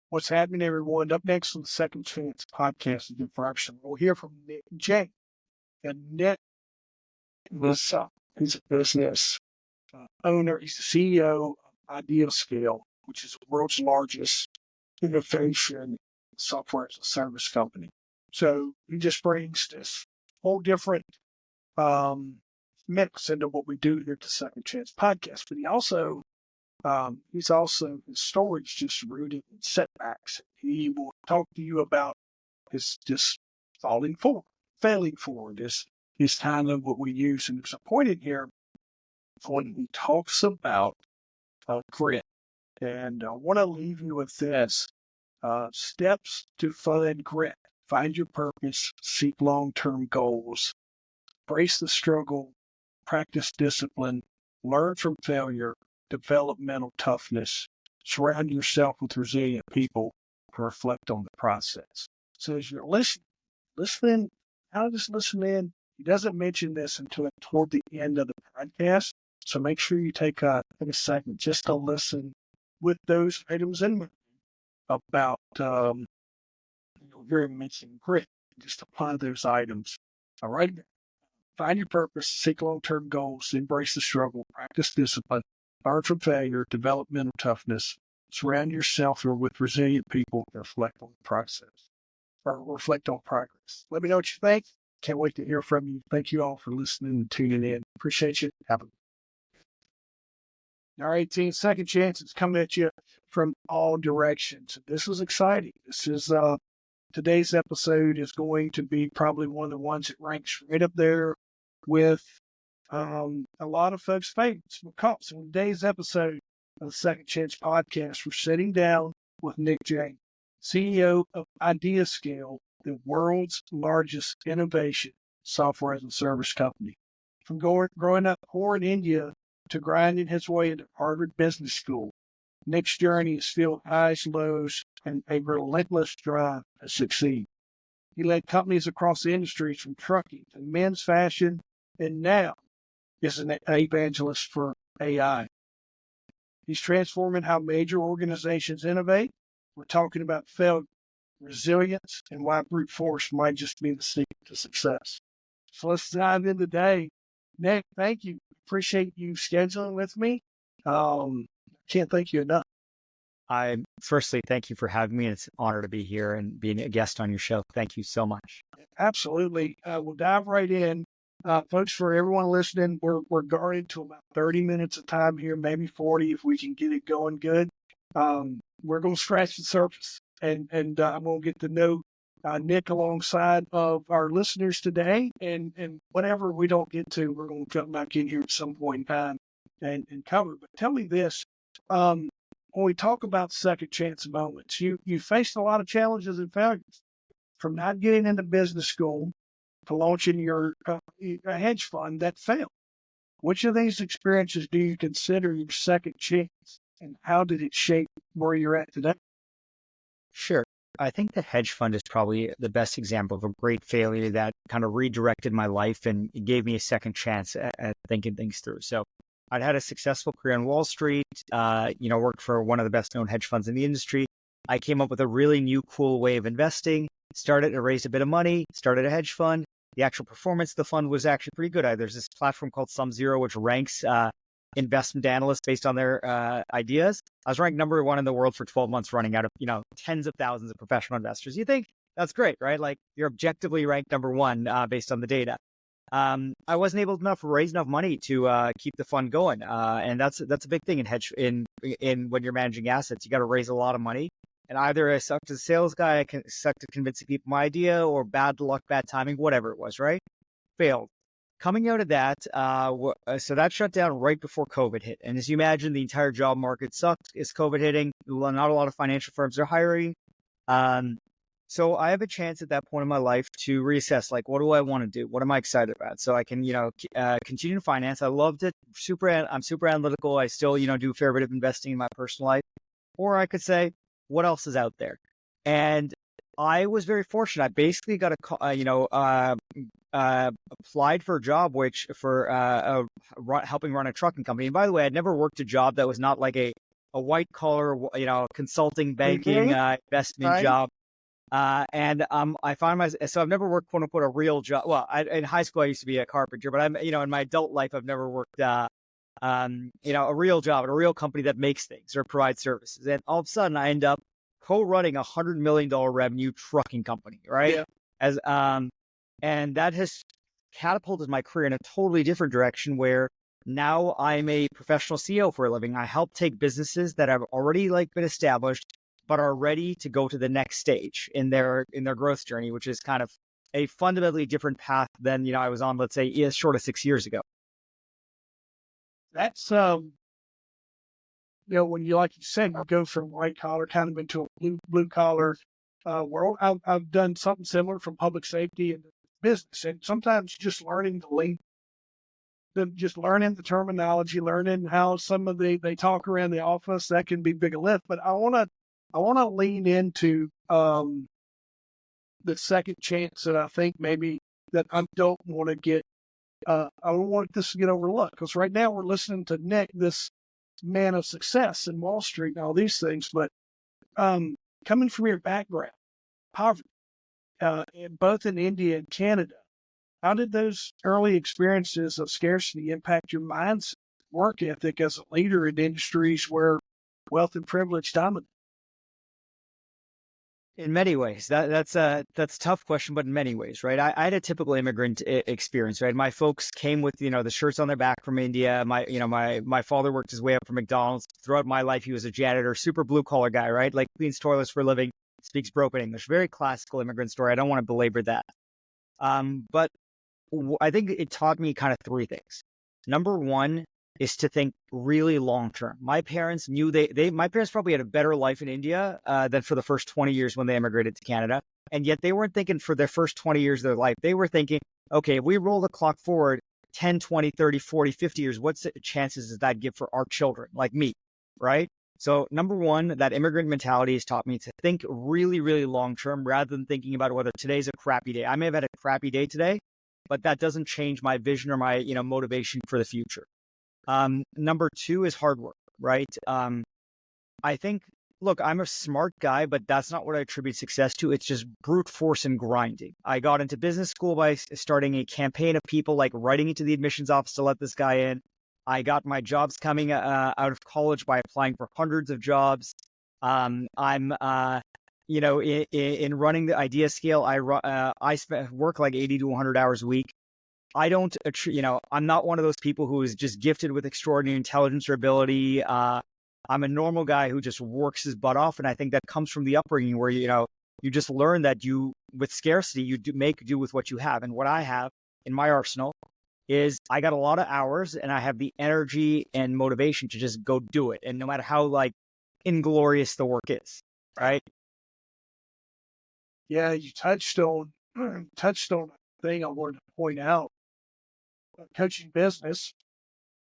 What's happening, everyone? Up next on the Second Chance podcast is Robertson. We'll hear from Nick Jain. And Nick was he's a business owner. He's the CEO of Ideascale, which is the world's largest innovation software as a service company. So he just brings this whole different mix into what we do here at the Second Chance podcast. But his story's just rooted in setbacks. He will talk to you about his just failing forward is kind of what we use. And there's a point in here when he talks about grit. And I want to leave you with this. Steps to find grit. Find your purpose, seek long-term goals, embrace the struggle, practice discipline, learn from failure, develop mental toughness, surround yourself with resilient people, and reflect on the process. So as you're listening, how to just listen in. He doesn't mention this until toward the end of the podcast. So make sure you take a second just to listen with those items in mind about you're mentioning grit. Just apply those items. All right. Find your purpose, seek long-term goals, embrace the struggle, practice discipline, learn from failure, develop mental toughness, surround yourself with resilient people, and reflect on the process or reflect on progress. Let me know what you think. Can't wait to hear from you. Thank you all for listening and tuning in. Appreciate you. All right, team, Second Chance is coming at you from all directions. This is exciting. This is today's episode is going to be probably one of the ones that ranks right up there with a lot of folks' favorites. Because in today's episode of the Second Chance podcast, we're sitting down with Nick Jain, CEO of Ideascale, the world's largest innovation software as a service company. From growing up poor in India to grinding his way into Harvard Business School, Nick's journey is filled with highs, lows, and a relentless drive to succeed. He led companies across the industries from trucking to men's fashion, and now is an evangelist for AI. He's transforming how major organizations innovate. We're talking about failure, resilience, and why brute force might just be the secret to success. So let's dive in today. Nick, thank you. Appreciate you scheduling with me. Can't thank you enough. Firstly, thank you for having me. It's an honor to be here and being a guest on your show. Thank you so much. Absolutely. We'll dive right in. Folks, for everyone listening, we're guarded to about 30 minutes of time here, maybe 40 if we can get it going good. We're going to scratch the surface and I'm going to get to know Nick alongside of our listeners today. And whatever we don't get to, we're going to jump back in here at some point in time and cover. But tell me this. When we talk about second chance moments, you faced a lot of challenges and failures, from not getting into business school to launching your a hedge fund that failed. Which of these experiences do you consider your second chance, and how did it shape where you're at today? Sure. I think the hedge fund is probably the best example of a great failure that kind of redirected my life and gave me a second chance at thinking things through. So I'd had a successful career on Wall Street, worked for one of the best known hedge funds in the industry. I came up with a really new, cool way of investing, started to raise a bit of money, started a hedge fund. The actual performance of the fund was actually pretty good. There's this platform called SumZero, which ranks investment analysts based on their ideas. I was ranked number one in the world for 12 months running out of, tens of thousands of professional investors. You think that's great, right? Like you're objectively ranked number one based on the data. I wasn't able to raise enough money to keep the fund going. And that's a big thing in when you're managing assets. You got to raise a lot of money. And either I sucked as a sales guy, I sucked at convincing people my idea, or bad luck, bad timing, whatever it was, right? Failed. Coming out of that, so that shut down right before COVID hit. And as you imagine, the entire job market sucked as COVID hitting. Not a lot of financial firms are hiring. So I have a chance at that point in my life to reassess, like, what do I want to do? What am I excited about? So I can, continue to finance. I loved it. I'm super analytical. I still, do a fair bit of investing in my personal life. Or I could say, what else is out there? And I was very fortunate. I basically got applied for a job, which for helping run a trucking company. And by the way, I'd never worked a job that was not like a a white collar, consulting, banking, Mhm. investment Right. job. And I find myself, so I've never worked, quote unquote, a real job. Well, in high school, I used to be a carpenter, but in my adult life, I've never worked, a real job at a real company that makes things or provides services. And all of a sudden I end up co-running $100 million revenue trucking company, right? Yeah. As, and that has catapulted my career in a totally different direction where now I'm a professional CEO for a living. I help take businesses that have already been established, but are ready to go to the next stage in their growth journey, which is kind of a fundamentally different path than, I was on, let's say, as short as 6 years ago. That's when you, like you said, you go from white collar kind of into a blue collar world. I've done something similar from public safety and business, and sometimes just learning just learning the terminology, learning how some of they talk around the office, that can be big a lift. But I wanna lean into the second chance that I think maybe that I don't want to get. I don't want this to get overlooked because right now we're listening to Nick, this man of success in Wall Street and all these things. But coming from your background, poverty, both in India and Canada, how did those early experiences of scarcity impact your mindset, work ethic as a leader in industries where wealth and privilege dominate? In many ways, that's a tough question, but in many ways, right? I had a typical immigrant experience, right? My folks came with the shirts on their back from India. My father worked his way up from McDonald's. Throughout my life, he was a janitor, super blue collar guy, right? Like cleans toilets for a living, speaks broken English. Very classical immigrant story. I don't want to belabor that. But I think it taught me kind of three things. Number one is to think really long term. My parents knew my parents probably had a better life in India than for the first 20 years when they immigrated to Canada. And yet they weren't thinking for their first 20 years of their life. They were thinking, okay, if we roll the clock forward 10, 20, 30, 40, 50 years, what's the chances does that give for our children like me, right? So number one, that immigrant mentality has taught me to think really, really long term rather than thinking about whether today's a crappy day. I may have had a crappy day today, but that doesn't change my vision or my motivation for the future. Number two is hard work, right? I think, look, I'm a smart guy, but that's not what I attribute success to. It's just brute force and grinding. I got into business school by starting a campaign of people writing into the admissions office to let this guy in. I got my jobs coming out of college by applying for hundreds of jobs. I'm in running the Ideascale, I work like 80 to 100 hours a week. I don't, I'm not one of those people who is just gifted with extraordinary intelligence or ability. I'm a normal guy who just works his butt off. And I think that comes from the upbringing where, you just learn that with scarcity, you make do with what you have. And what I have in my arsenal is I got a lot of hours and I have the energy and motivation to just go do it. And no matter how inglorious the work is, right? Yeah, you touched on a thing I wanted to point out. Coaching business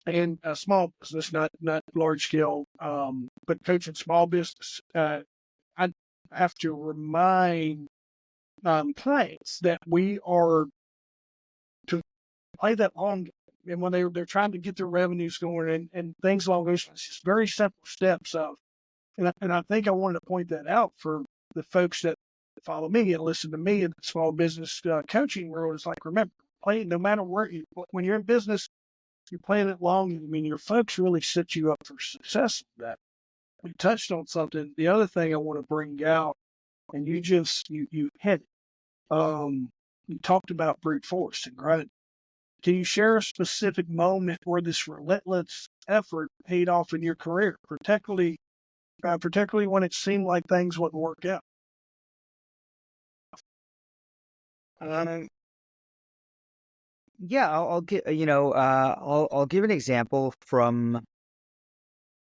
and a small business, not large scale, but coaching small business. I have to remind clients that we are to play that long game. And when they're trying to get their revenues going and things along those lines, it's very simple steps of, and I think I wanted to point that out for the folks that follow me and listen to me in the small business coaching world. It's like, remember, play no matter where when you're in business, you're playing it long. I mean, your folks really set you up for success. That we touched on something. The other thing I want to bring out, and you hit it. You talked about brute force, right? Can you share a specific moment where this relentless effort paid off in your career, particularly when it seemed like things wouldn't work out? Um, yeah, I'll give I'll give an example from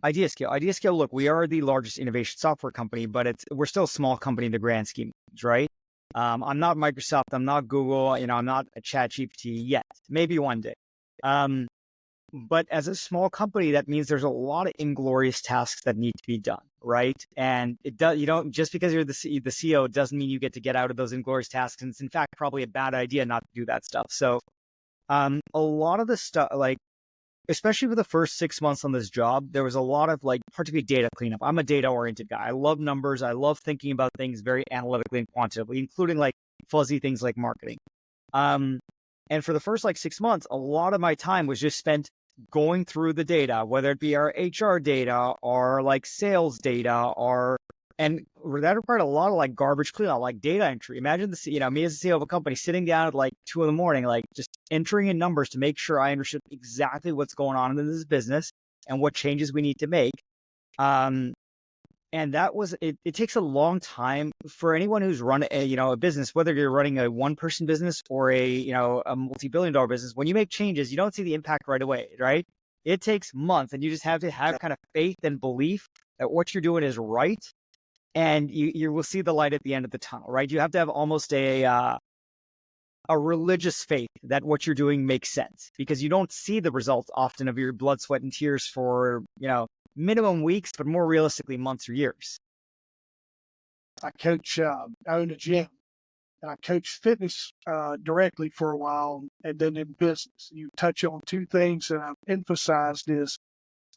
Ideascale. Ideascale, look, we are the largest innovation software company, but we're still a small company in the grand scheme of things, right? I'm not Microsoft, I'm not Google, I'm not a ChatGPT yet. Maybe one day. But as a small company, that means there's a lot of inglorious tasks that need to be done, right? And you don't just because you're the CEO, it doesn't mean you get to get out of those inglorious tasks. And it's in fact probably a bad idea not to do that stuff. So, a lot of the stuff, especially for the first 6 months on this job, there was a lot of like particularly data cleanup. I'm a data oriented guy. I love numbers. I love thinking about things very analytically and quantitatively, including like fuzzy things like marketing. And for the first like 6 months, a lot of my time was just spent going through the data, whether it be our HR data or like sales data and that required a lot of like garbage cleanup, like data entry. Imagine me as the CEO of a company sitting down at like 2 a.m, like just entering in numbers to make sure I understood exactly what's going on in this business and what changes we need to make. And that was it. It takes a long time for anyone who's run a business, whether you're running a one-person business or a multi-billion-dollar business. When you make changes, you don't see the impact right away, right? It takes months, and you just have to have kind of faith and belief that what you're doing is right, and you will see the light at the end of the tunnel, right? You have to have almost a religious faith that what you're doing makes sense, because you don't see the results often of your blood, sweat, and tears for minimum weeks, but more realistically, months or years. I own a gym, and I coached fitness directly for a while, and then in business. You touch on two things that I've emphasized is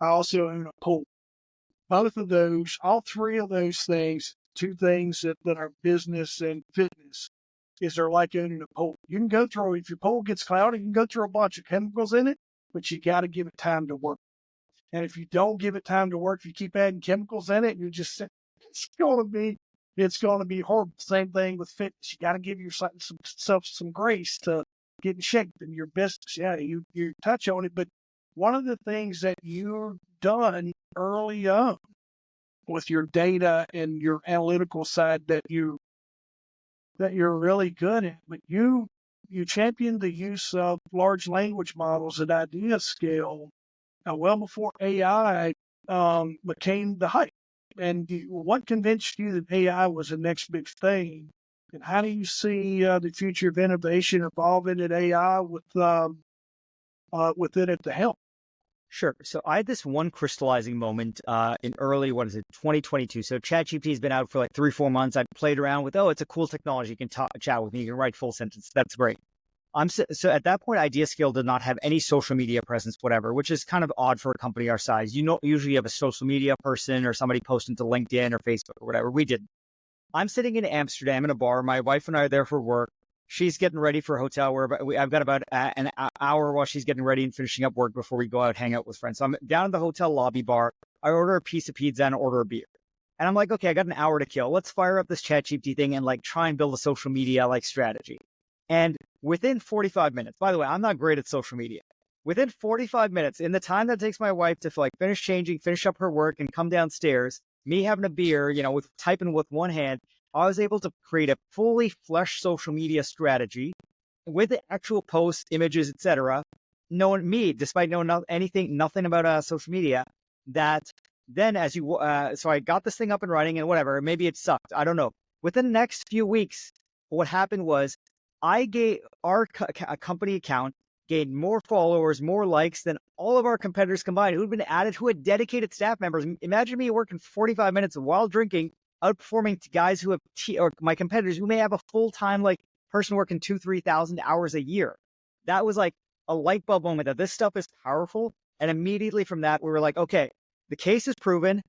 I also own a pool. Both of those, all three of those things, two things that are business and fitness, is they're like owning a pool. You can go through, if your pool gets cloudy, you can go through a bunch of chemicals in it, but you got to give it time to work. And if you don't give it time to work, if you keep adding chemicals in it, it's going to be horrible. Same thing with fitness. You got to give yourself some grace to get in shape in your business. Yeah, you touch on it, but one of the things that you've done early on with your data and your analytical side that you're really good at, but you championed the use of large language models at Ideascale well before AI became the hype. And what convinced you that AI was the next big thing? And how do you see the future of innovation evolving at AI with it at the helm? Sure. So I had this one crystallizing moment in early, 2022. So ChatGPT has been out for like 3-4 months. I played around with, it's a cool technology. You can chat with me. You can write full sentences. That's great. So at that point, Ideascale did not have any social media presence, whatever, which is kind of odd for a company our size. Usually you have a social media person or somebody posting to LinkedIn or Facebook or whatever. We didn't. I'm sitting in Amsterdam in a bar. My wife and I are there for work. She's getting ready for a hotel I've got about an hour while she's getting ready and finishing up work before we go out, hang out with friends. So I'm down at the hotel lobby bar. I order a piece of pizza and order a beer. And I'm like, okay, I got an hour to kill. Let's fire up this ChatGPT thing and like try and build a social media like strategy. And within 45 minutes, by the way, I'm not great at social media. Within 45 minutes, in the time that takes my wife to like finish changing, finish up her work and come downstairs, me having a beer, with typing with one hand, I was able to create a fully fleshed social media strategy with the actual posts, images, etc. Knowing me, despite knowing nothing about social media, that then so I got this thing up and running and whatever, maybe it sucked. I don't know. Within the next few weeks, what happened was I gave our company account gained more followers, more likes than all of our competitors combined who'd been added, who had dedicated staff members. Imagine me working 45 minutes while drinking, outperforming guys who have or my competitors who may have a full-time like person working 2,000-3,000 hours a year. That was like a light bulb moment that this stuff is powerful. And immediately from that, we were like, okay, the case is proven.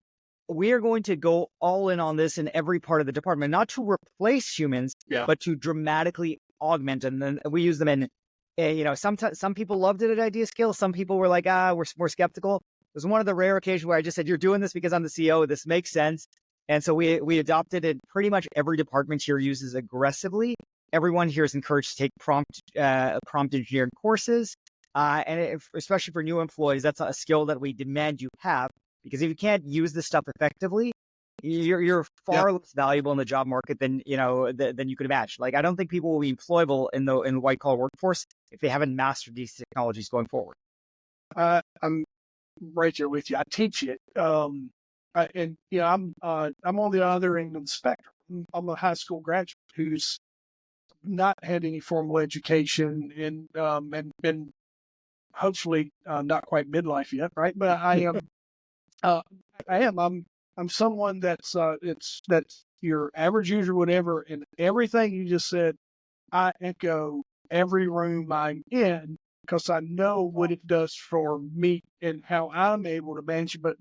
We are going to go all in on this in every part of the department, not to replace humans, but to dramatically augment. And then we use them in, some people loved it at Ideascale. Some people were like, we're more skeptical. It was one of the rare occasions where I just said, you're doing this because I'm the CEO. This makes sense. And so we adopted it. Pretty much every department here uses aggressively. Everyone here is encouraged to take prompt engineering courses. Especially for new employees, that's a skill that we demand you have, because if you can't use this stuff effectively, you're far less valuable in the job market than you could imagine. Like, I don't think people will be employable in the white collar workforce if they haven't mastered these technologies going forward. I'm right there with you. I teach it, I'm on the other end of the spectrum. I'm a high school graduate who's not had any formal education and been hopefully not quite midlife yet, right? But I am. I'm someone that's your average user, whatever, and everything you just said, I echo every room I'm in. because I know what it does for me and how I'm able to manage it. But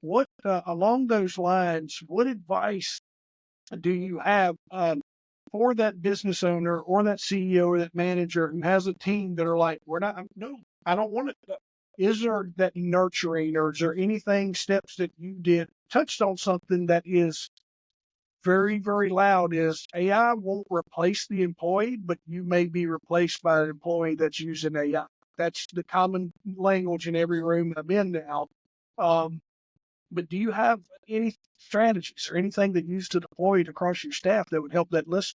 what along those lines, what advice do you have for that business owner or that CEO or that manager who has a team that are like, we're not, no, I don't want it. Is there that nurturing, or is there anything, steps that you did, touched on something that is very, very loud, is AI won't replace the employee, but you may be replaced by an employee that's using AI. That's the common language in every room I'm in now. Um, but do you have any strategies or anything that you use to deploy it across your staff that would help that listen?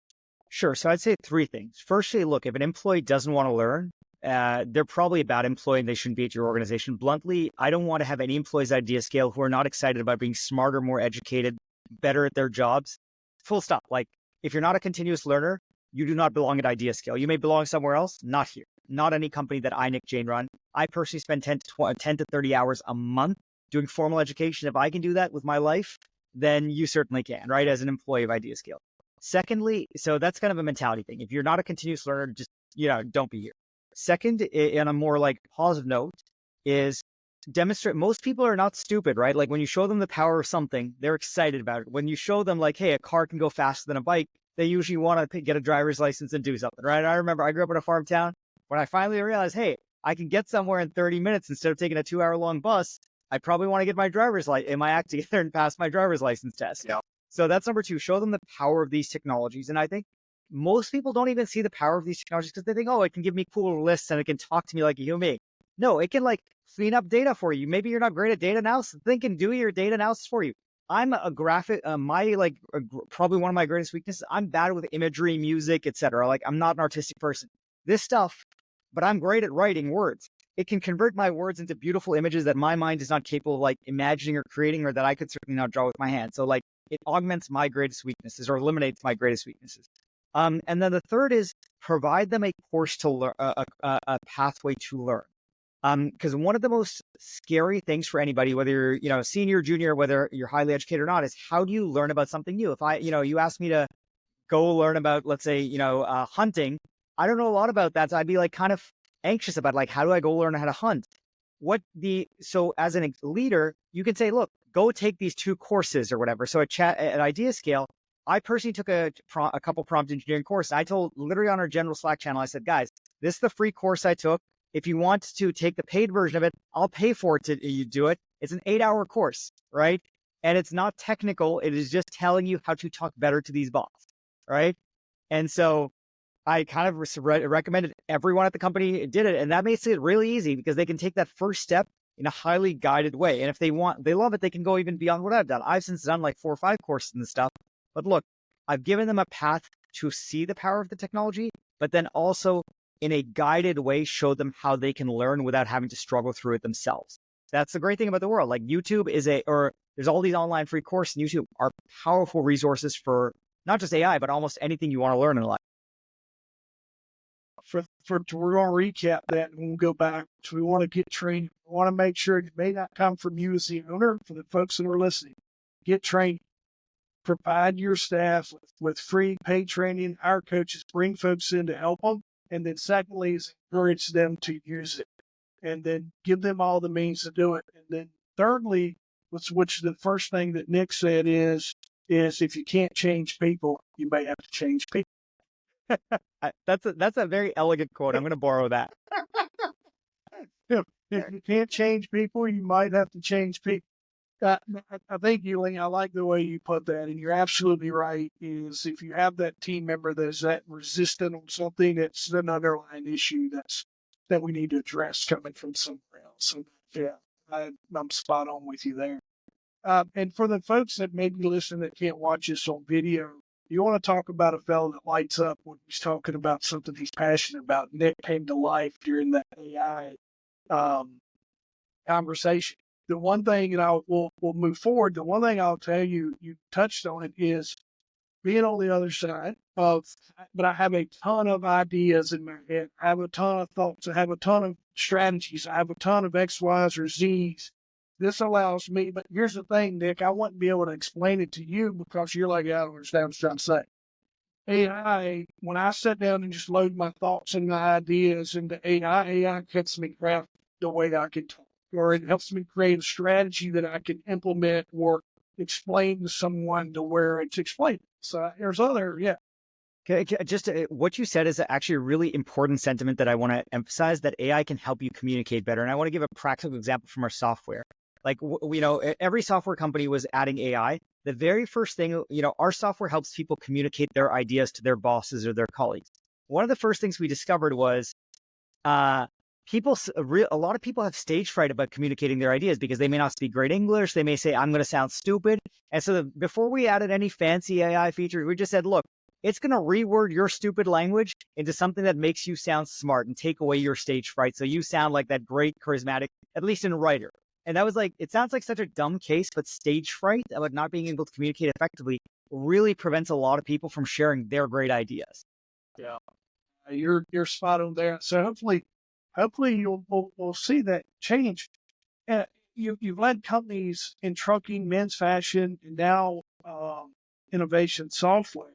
Sure. So I'd say three things. Firstly, look, if an employee doesn't want to learn, they're probably a bad employee and they shouldn't be at your organization. Bluntly, I don't want to have any employees at Ideascale who are not excited about being smarter, more educated, better at their jobs. Full stop. Like, if you're not a continuous learner, you do not belong at Ideascale. You may belong somewhere else, not here. Not any company that I, Nick Jain, run. I personally spend 10 to 30 hours a month doing formal education. If I can do that with my life, then you certainly can, right? As an employee of Ideascale. Secondly, so that's kind of a mentality thing. If you're not a continuous learner, just, don't be here. Second, and a more like positive note, is demonstrate. Most people are not stupid, right? Like when you show them the power of something, they're excited about it. When you show them like, hey, a car can go faster than a bike, they usually want to get a driver's license and do something, right? I remember I grew up in a farm town. When I finally realized, hey, I can get somewhere in 30 minutes instead of taking a 2-hour long bus, I probably want to get my driver's license in my act together and pass my driver's license test. Yeah. So that's number two, show them the power of these technologies. And I think most people don't even see the power of these technologies because they think, oh, it can give me cool lists and it can talk to me like a human being. No, it can like clean up data for you. Maybe you're not great at data analysis. Think and do your data analysis for you. I'm a graphic, probably one of my greatest weaknesses. I'm bad with imagery, music, etc. Like I'm not an artistic person. This stuff, but I'm great at writing words. It can convert my words into beautiful images that my mind is not capable of like imagining or creating, or that I could certainly not draw with my hand. So like it augments my greatest weaknesses or eliminates my greatest weaknesses. And then the third is provide them a course to learn, a pathway to learn. Because one of the most scary things for anybody, whether you're, senior, junior, whether you're highly educated or not, is how do you learn about something new? If you ask me to go learn about, let's say, hunting, I don't know a lot about that. So I'd be like kind of anxious about like, how do I go learn how to hunt? So as a leader, you can say, look, go take these 2 courses or whatever. So at Ideascale, I personally took a couple prompt engineering courses. I told literally on our general Slack channel, I said, guys, this is the free course I took. If you want to take the paid version of it, I'll pay for it to you do it. It's an 8-hour course, right? And it's not technical. It is just telling you how to talk better to these bots, right? And so I kind of recommended everyone at the company did it. And that makes it really easy because they can take that first step in a highly guided way. And if they love it, they can go even beyond what I've done. I've since done like 4 or 5 courses and stuff. But look, I've given them a path to see the power of the technology, but then also in a guided way, show them how they can learn without having to struggle through it themselves. That's the great thing about the world. Like YouTube there's all these online free courses, and YouTube are powerful resources for not just AI, but almost anything you want to learn in life. We're going to recap that and we'll go back. So we want to get trained. We want to make sure it may not come from you as the owner. For the folks that are listening, get trained. Provide your staff with free paid training. Our coaches bring folks in to help them. And then secondly is encourage them to use it. And then give them all the means to do it. And then thirdly, which the first thing that Nick said is if you can't change people, you may have to change people. That's a very elegant quote. I'm going to borrow that. If you can't change people, you might have to change people. I think, Ewing, I like the way you put that, and you're absolutely right, is if you have that team member that's that resistant on something, it's an underlying issue that we need to address coming from somewhere else. So, yeah, I'm spot on with you there. And for the folks that may be listening that can't watch this on video, you want to talk about a fellow that lights up when he's talking about something he's passionate about. Nick came to life during that AI conversation. The one thing, and we'll move forward. The one thing I'll tell you, you touched on it, is being on the other side of, but I have a ton of ideas in my head. I have a ton of thoughts. I have a ton of strategies. I have a ton of X, Y's, or Z's. This allows me, but here's the thing, Nick, I wouldn't be able to explain it to you because you're like, I don't understand what I'm trying to say. AI, when I sit down and just load my thoughts and my ideas into AI helps me craft the way I can talk, or it helps me create a strategy that I can implement or explain to someone to where it's explained. So there's other, yeah. Just what you said is actually a really important sentiment that I want to emphasize, that AI can help you communicate better. And I want to give a practical example from our software. Like, every software company was adding AI. The very first thing, our software helps people communicate their ideas to their bosses or their colleagues. One of the first things we discovered was uh, a lot of people have stage fright about communicating their ideas because they may not speak great English. They may say, I'm going to sound stupid. And so before we added any fancy AI features, we just said, look, it's going to reword your stupid language into something that makes you sound smart and take away your stage fright. So you sound like that great, charismatic, at least in writer. And that was like, it sounds like such a dumb case, but stage fright about not being able to communicate effectively really prevents a lot of people from sharing their great ideas. Yeah. You're spot on there. So hopefully we'll see that change. You've led companies in trucking, men's fashion, and now innovation software.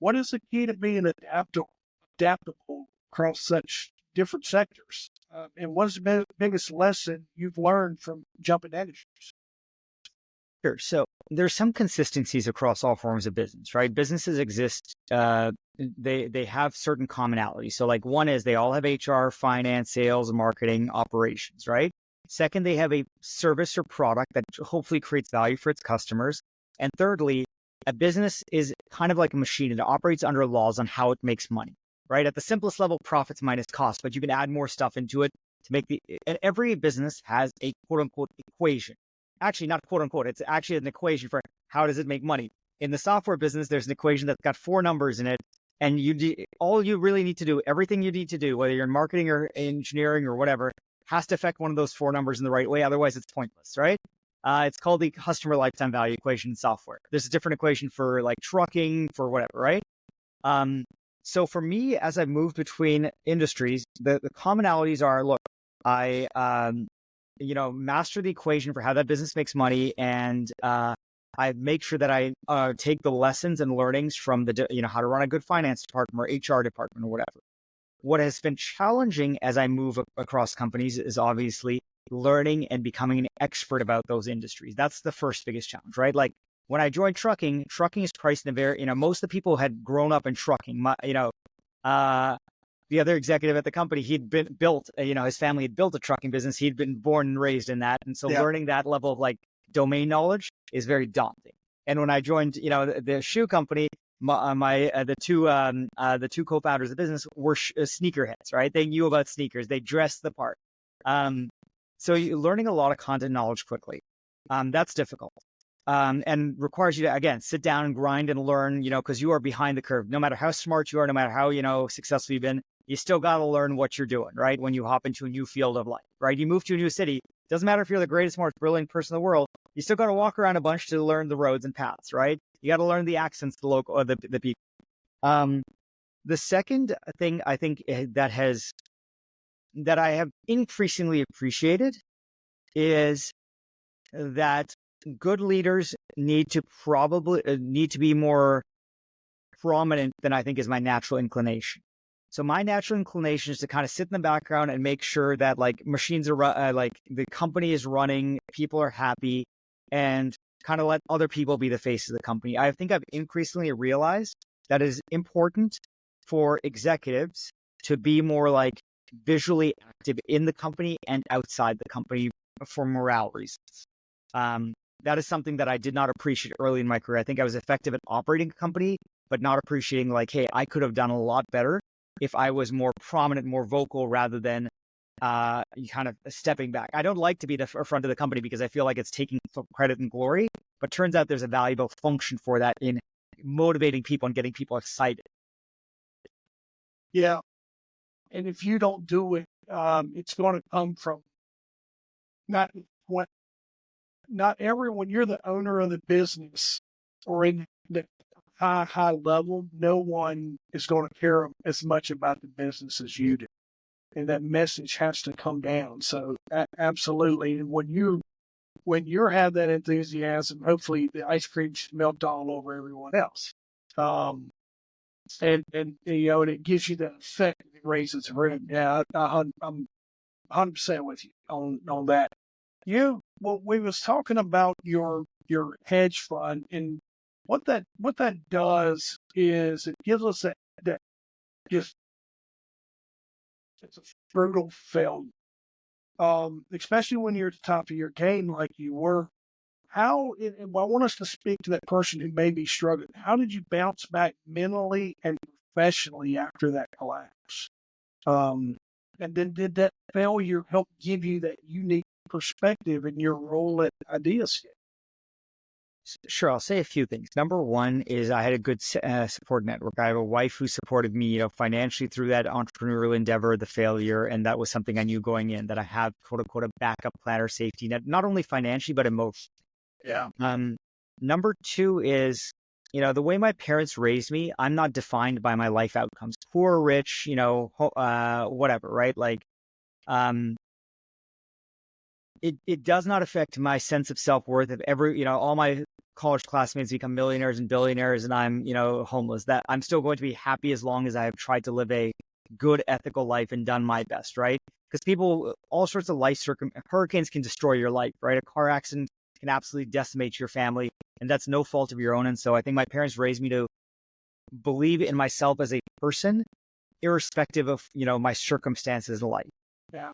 What is the key to being adaptable across such different sectors? And what's the biggest lesson you've learned from jumping industries? Sure. So there's some consistencies across all forms of business, right? Businesses exist. They have certain commonalities. So like one is they all have HR, finance, sales, marketing, operations, right? Second, they have a service or product that hopefully creates value for its customers. And thirdly, a business is kind of like a machine. It operates under laws on how it makes money, right? At the simplest level, profits minus cost, but you can add more stuff into it to make and every business has a quote unquote equation. Actually, not quote unquote, it's actually an equation for how does it make money. In the software business, there's an equation that's got 4 numbers in it. And all you really need to do, everything you need to do, whether you're in marketing or engineering or whatever, has to affect one of those 4 numbers in the right way. Otherwise, it's pointless, right? It's called the customer lifetime value equation in software. There's a different equation for like trucking, for whatever, right? So for me, as I've moved between industries, the commonalities are, look, I master the equation for how that business makes money, and I make sure that I take the lessons and learnings from how to run a good finance department or HR department or whatever. What has been challenging as I move across companies is obviously learning and becoming an expert about those industries. That's the first biggest challenge, right? Like when I joined trucking is priced in a very, most of the people had grown up in trucking. The other executive at the company, he'd been built, his family had built a trucking business. He'd been born and raised in that. And so learning that level of like domain knowledge is very daunting. And when I joined, the shoe company, the two co-founders of the business were sneakerheads, right? They knew about sneakers. They dressed the part. So you're learning a lot of content knowledge quickly. That's difficult. And requires you to, again, sit down and grind and learn, because you are behind the curve. No matter how smart you are, no matter how, successful you've been, you still got to learn what you're doing, right? When you hop into a new field of life, right? You move to a new city. Doesn't matter if you're the greatest, most brilliant person in the world. You still got to walk around a bunch to learn the roads and paths, right? You got to learn the accents, the local, or the people. The second thing I think that I have increasingly appreciated is that good leaders need to be more prominent than I think is my natural inclination. So my natural inclination is to kind of sit in the background and make sure that like machines are like the company is running, people are happy, and kind of let other people be the face of the company. I think I've increasingly realized that it is important for executives to be more like visually active in the company and outside the company for morale reasons. That is something that I did not appreciate early in my career. I think I was effective at operating a company, but not appreciating like, hey, I could have done a lot better if I was more prominent, more vocal, rather than kind of stepping back. I don't like to be the front of the company because I feel like it's taking credit and glory, but turns out there's a valuable function for that in motivating people and getting people excited. Yeah. And if you don't do it, it's going to come from not everyone. You're the owner of the business or in the high level. No one is going to care as much about the business as you do, and that message has to come down. So absolutely, when you have that enthusiasm, hopefully the ice cream should melt all over everyone else. and and it gives you that effect. It raises the room. Yeah, I'm 100% with you on that. Well, we was talking about your hedge fund, and what that does is it gives us that just it's a brutal failure. Especially when you're at the top of your game like you were. And I want us to speak to that person who may be struggling. How did you bounce back mentally and professionally after that collapse? Um, and then did that failure help give you that unique perspective in your role at Ideascale? Sure, I'll say a few things. Number one is I had a good support network. I have a wife who supported me, financially through that entrepreneurial endeavor, the failure, and that was something I knew going in, that I have quote unquote a backup plan or safety net, not only financially but emotionally. Yeah. Number two is, the way my parents raised me, I'm not defined by my life outcomes, poor, or rich, whatever, right? Like, um, it does not affect my sense of self-worth if all my college classmates become millionaires and billionaires and I'm, homeless, that I'm still going to be happy as long as I have tried to live a good ethical life and done my best, right? Because all sorts of hurricanes can destroy your life, right? A car accident can absolutely decimate your family, and that's no fault of your own. And so I think my parents raised me to believe in myself as a person, irrespective of, my circumstances in life. Yeah.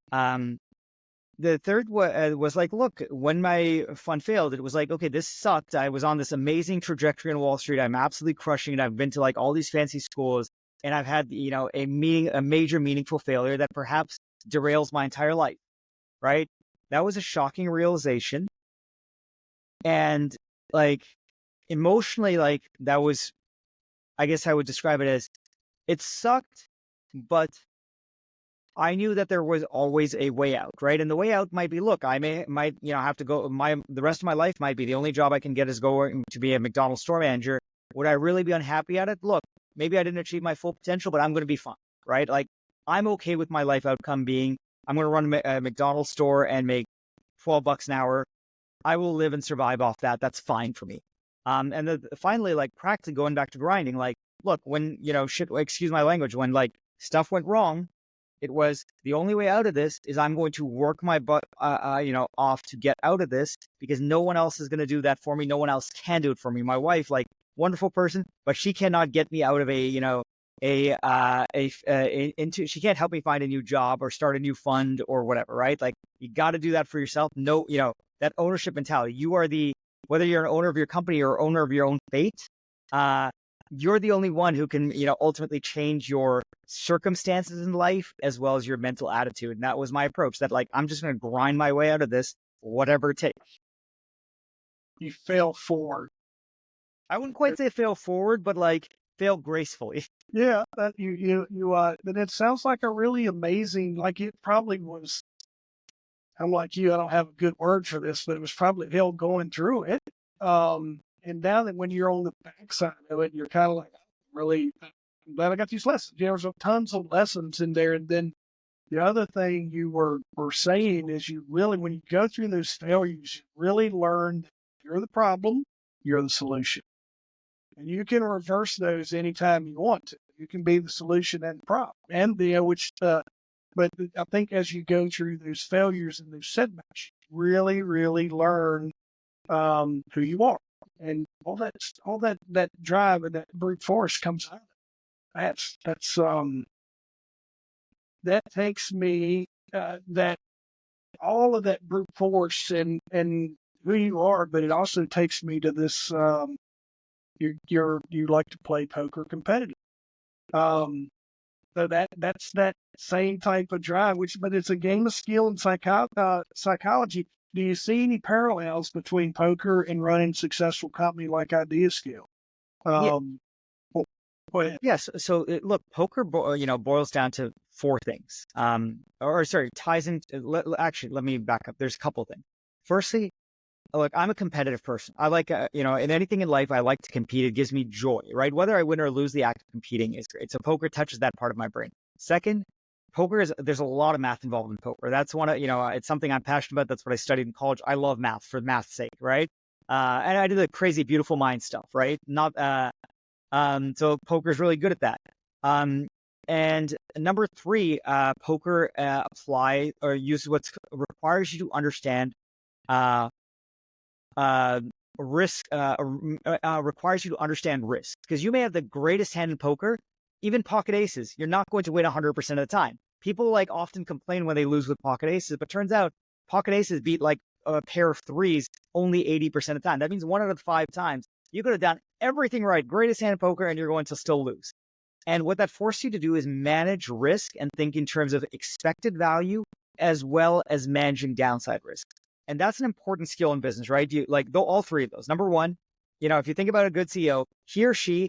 The third was like, look, when my fund failed, it was like, okay, this sucked. I was on this amazing trajectory on Wall Street. I'm absolutely crushing it. I've been to like all these fancy schools, and I've had, a major meaningful failure that perhaps derails my entire life, right? That was a shocking realization. And like emotionally, like that was, I guess I would describe it as, it sucked, but I knew that there was always a way out, right? And the way out might be, look, might have to go. The rest of my life might be the only job I can get is going to be a McDonald's store manager. Would I really be unhappy at it? Look, maybe I didn't achieve my full potential, but I'm going to be fine, right? Like, I'm okay with my life outcome being, I'm going to run a McDonald's store and make $12 an hour. I will live and survive off that. That's fine for me. And then finally, like, practically going back to grinding, like, look, when, excuse my language, when like stuff went wrong, it was the only way out of this is I'm going to work my butt, off to get out of this, because no one else is going to do that for me. No one else can do it for me. My wife, like, wonderful person, but she cannot get me out of she can't help me find a new job or start a new fund or whatever, right? Like, you got to do that for yourself. No, that ownership mentality. You are whether you're an owner of your company or owner of your own fate, you're the only one who can, ultimately change your circumstances in life as well as your mental attitude. And that was my approach, that like, I'm just going to grind my way out of this, whatever it takes. You fail forward. I wouldn't quite say fail forward, but like fail gracefully. Yeah, that then it sounds like a really amazing, like it probably was. I'm like you, I don't have a good word for this, but it was probably hell going through it. And now that when you're on the backside of it, you're kind of like, really, I'm glad I got these lessons. There's tons of lessons in there. And then the other thing you were saying is you really, when you go through those failures, you really learn that you're the problem, you're the solution. And you can reverse those anytime you want to. You can be the solution and the problem. And but I think as you go through those failures and those setbacks, you really, really learn who you are, and all that drive and that brute force comes out. That takes me that all of that brute force and who you are, but it also takes me to this. You like to play poker competitive. So that's that same type of drive, but it's a game of skill and psychology. Do you see any parallels between poker and running a successful company like Ideascale? Go ahead. Yes. So look, poker, boils down to four things. Ties in. Actually, let me back up. There's a couple things. Firstly, look, I'm a competitive person. I like, in anything in life, I like to compete. It gives me joy, right? Whether I win or lose, the act of competing is great. So poker touches that part of my brain. Second, there's a lot of math involved in poker. That's it's something I'm passionate about. That's what I studied in college. I love math for math's sake, right? And I do the crazy, beautiful mind stuff, right? So poker is really good at that. And number three, poker apply or use what requires you to understand risk. Requires you to understand risk, because you may have the greatest hand in poker, even pocket aces. You're not going to win 100% of the time. People like often complain when they lose with pocket aces, but turns out pocket aces beat like a pair of threes only 80% of the time. That means 1 out of 5 times you could have done everything right, greatest hand in poker, and you're going to still lose. And what that forces you to do is manage risk and think in terms of expected value as well as managing downside risk. And that's an important skill in business, right? You like all three of those. Number one, if you think about a good CEO, he or she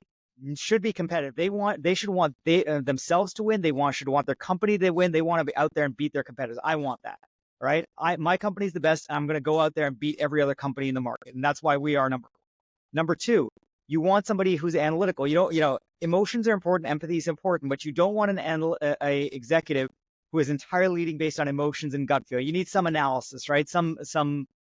should be competitive. They should want themselves to win. Should want their company to win. They want to be out there and beat their competitors. I want that, right? My company's the best. I'm going to go out there and beat every other company in the market. And that's why we are number one. Number two, you want somebody who's analytical. Emotions are important, empathy is important, but you don't want a executive who is entirely leading based on emotions and gut feel. You need some analysis, right? Some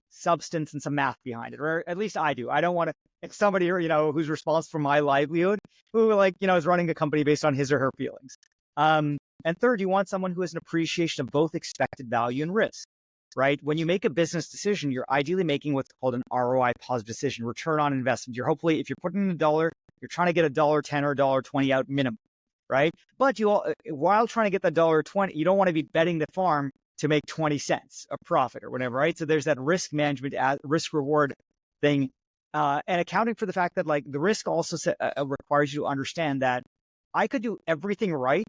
substance and some math behind it, or at least I do. I don't want to. It's somebody who's responsible for my livelihood, who is running a company based on his or her feelings. And third, you want someone who has an appreciation of both expected value and risk. Right? When you make a business decision, you're ideally making what's called an ROI positive decision, return on investment. You're hopefully, if you're putting in $1, you're trying to get $1.10 or $1.20 out minimum, right? But while trying to get the $1.20, you don't want to be betting the farm to make 20 cents a profit or whatever, right? So there's that risk management, risk reward thing, and accounting for the fact that like the risk also requires you to understand that I could do everything right,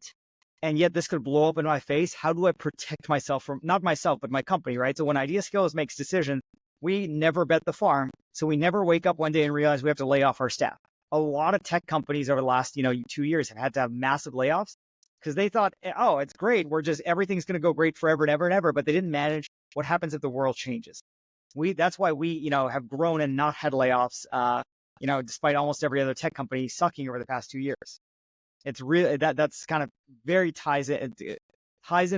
and yet this could blow up in my face. How do I protect myself from, not myself, but my company, right? So when Ideascale makes decisions, we never bet the farm. So we never wake up one day and realize we have to lay off our staff. A lot of tech companies over the last, 2 years have had to have massive layoffs because they thought, oh, it's great. Everything's going to go great forever and ever and ever. But they didn't manage what happens if the world changes. That's why we, have grown and not had layoffs, despite almost every other tech company sucking over the past 2 years. It's really that's kind of very ties in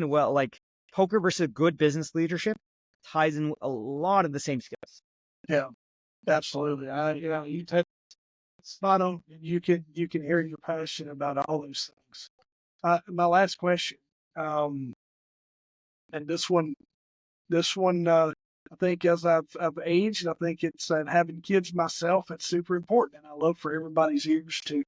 well, like poker versus good business leadership ties in a lot of the same skills. Yeah, absolutely. You touch spot on. You can hear your passion about all those things. My last question, and this one, I think as I've aged, I think it's having kids myself. It's super important, and I love for everybody's ears to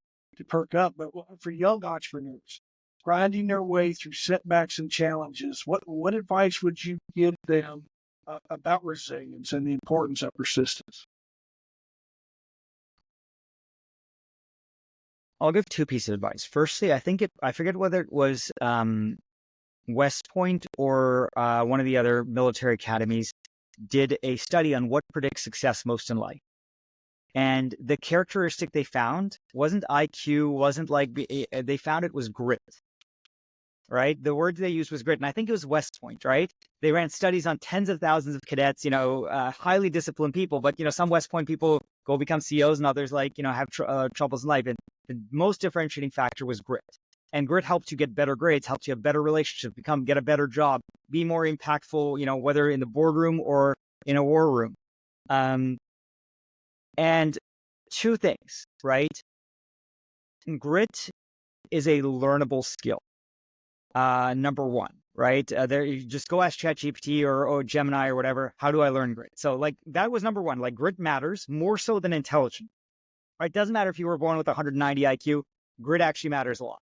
perk up. But for young entrepreneurs grinding their way through setbacks and challenges, what advice would you give them about resilience and the importance of persistence? I'll give 2 pieces of advice. Firstly, I forget whether it was West Point or one of the other military academies did a study on what predicts success most in life. And the characteristic they found wasn't IQ, wasn't like, they found it was grit, right? The word they used was grit. And I think it was West Point, right? They ran studies on tens of thousands of cadets, highly disciplined people, but, some West Point people go become CEOs and others have troubles in life. And the most differentiating factor was grit. And grit helps you get better grades, helps you have better relationships, get a better job, be more impactful, whether in the boardroom or in a war room. And 2 things, right? Grit is a learnable skill. Number 1, right? There, you just go ask ChatGPT or Gemini or whatever. How do I learn grit? So that was number 1. Like grit matters more so than intelligence, right? Doesn't matter if you were born with 190 IQ. Grit actually matters a lot.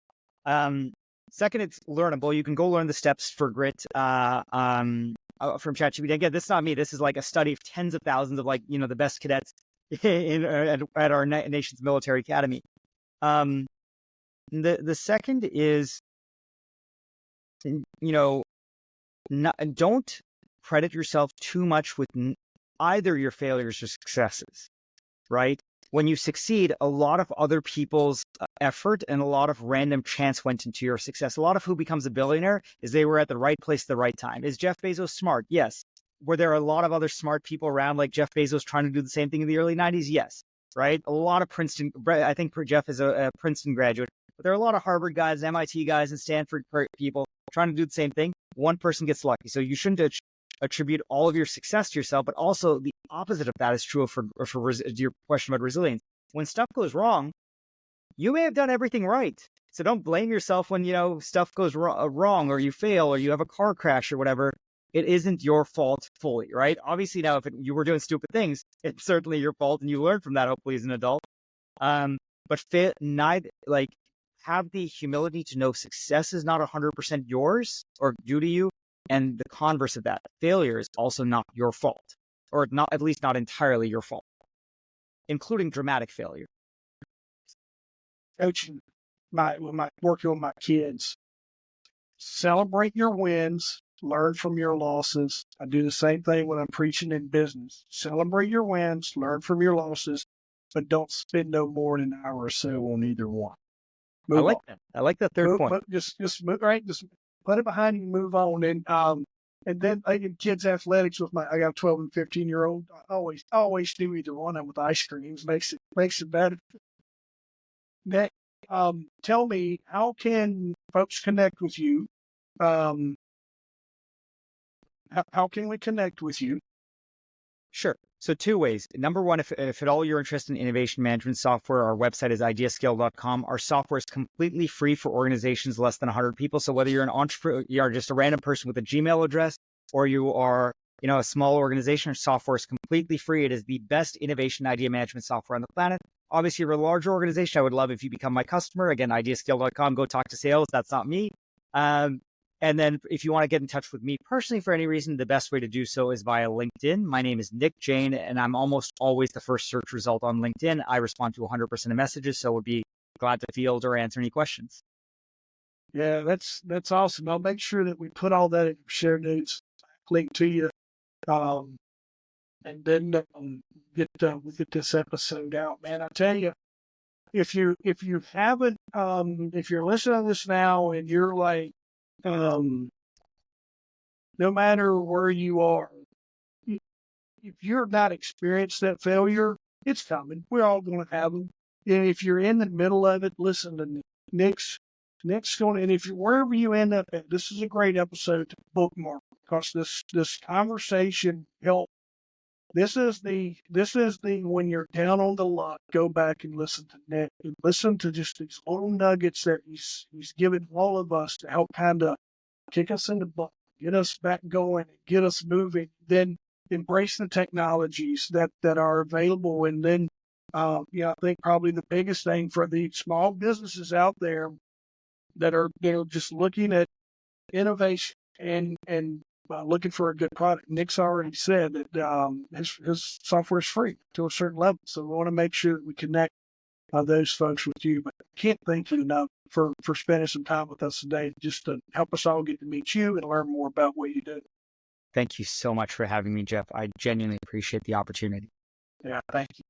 Second, it's learnable. You can go learn the steps for grit from ChatGPT. Again, this is not me. This is like a study of tens of thousands of the best cadets at our nation's military academy. The second is, don't credit yourself too much with either your failures or successes, right? When you succeed, a lot of other people's effort and a lot of random chance went into your success. A lot of who becomes a billionaire is they were at the right place at the right time. Is Jeff Bezos smart? Yes. Were there a lot of other smart people around like Jeff Bezos trying to do the same thing in the early 90s? Yes. Right? A lot of Princeton, I think Jeff is a Princeton graduate, but there are a lot of Harvard guys, MIT guys, and Stanford people trying to do the same thing. One person gets lucky. So you shouldn't attribute all of your success to yourself, but also the opposite of that is true for your question about resilience. When stuff goes wrong, you may have done everything right. So don't blame yourself when, stuff goes wrong or you fail or you have a car crash or whatever. It isn't your fault fully, right? Obviously, now, if you were doing stupid things, it's certainly your fault and you learned from that, hopefully, as an adult. But have the humility to know success is not 100% yours or due to you. And the converse of that, failure is also not your fault, or not, at least not entirely your fault, including dramatic failure. Coaching working with my kids, celebrate your wins, learn from your losses. I do the same thing when I'm preaching in business. Celebrate your wins, learn from your losses, but don't spend no more than an hour or so on either one. I like that. I like that third point. Just move, right. Just put it behind you and move on. And then in kids athletics I got a 12 and 15-year-old. I always do either one of them with ice creams. Makes it better. Nick, tell me, how can folks connect with you? How can we connect with you? Sure. So 2 ways. Number one, if at all you're interested in innovation management software, our website is ideascale.com. Our software is completely free for organizations less than 100 people. So whether you're an entrepreneur, you're just a random person with a Gmail address, or you are, a small organization, our software is completely free. It is the best innovation idea management software on the planet. Obviously, if you're a larger organization, I would love if you become my customer. Again, ideascale.com, go talk to sales. That's not me. And then if you want to get in touch with me personally for any reason, the best way to do so is via LinkedIn. My name is Nick Jain, and I'm almost always the first search result on LinkedIn. I respond to 100% of messages, so would be glad to field or answer any questions. Yeah, that's awesome. I'll make sure that we put all that in share notes, link to you, and then we'll get this episode out. Man, I tell you, if you haven't, if you're listening to this now and you're like, no matter where you are, if you're not experienced that failure, it's coming. We're all going to have them. And if you're in the middle of it, listen to Nick's going. And if you're wherever you end up at, this is a great episode to bookmark, because this conversation helped. This is the when you're down on the luck, go back and listen to Nick and listen to just these little nuggets that he's given all of us to help kind of kick us in the butt, get us back going, get us moving. Then embrace the technologies that are available, and then I think probably the biggest thing for the small businesses out there that are just looking at innovation and looking for a good product. Nick's already said that his software is free to a certain level. So we want to make sure that we connect those folks with you. But I can't thank you enough for spending some time with us today, just to help us all get to meet you and learn more about what you do. Thank you so much for having me, Jeff. I genuinely appreciate the opportunity. Yeah, thank you.